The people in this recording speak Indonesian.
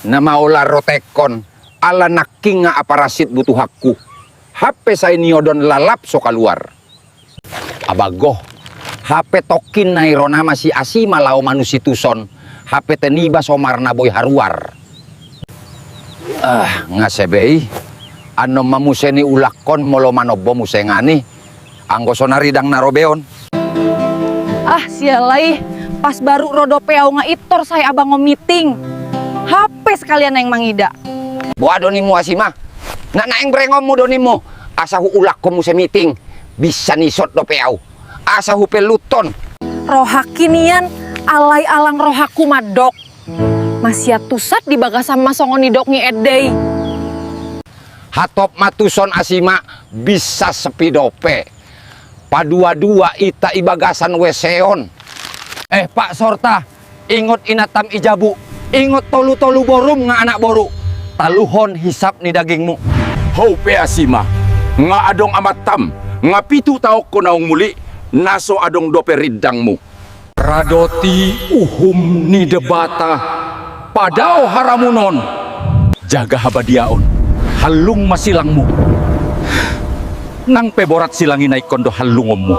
Nama olah rotekon ala naking nga aparasit butuh hakku. HP saya niodon lalap so keluar. Abagoh, HP tokin na irona masih asima lao manusia tuson. HP teniba somarna boy haruar. Ngasebei. Ano mamuseni ulakon molo manobo musengani. Anggo sonaridang narobeon. Sialai. Pas baru rodo peau ngaitor saya abang meeting. HP sekalian yang mangida. Buah donimu asima. Nak naeng brengommu donimu. Asahu ulakon muse meeting. Bisa nisot do peau. Asahu peluton. Rohakinian alai alang rohaku madok. Masih tusat di bagasan masongoni dok ni edei. Hatop matuson asima bisa sepidope. Padua-dua ita ibagasan weseon. Pak Sorta, ingot inatam ijabu. Ingot tolu-tolu borum nga anak boru. Taluhon hisap ni dagingmu. Hau pe asima, nga adong amatam, nga pitu taok ko naong muli, naso adong dope ridangmu. Radoti uhum ni debata, padao haramunon. Jaga habadiaon, halung masilangmu. Nang peborat silangin ay kondo halungommu.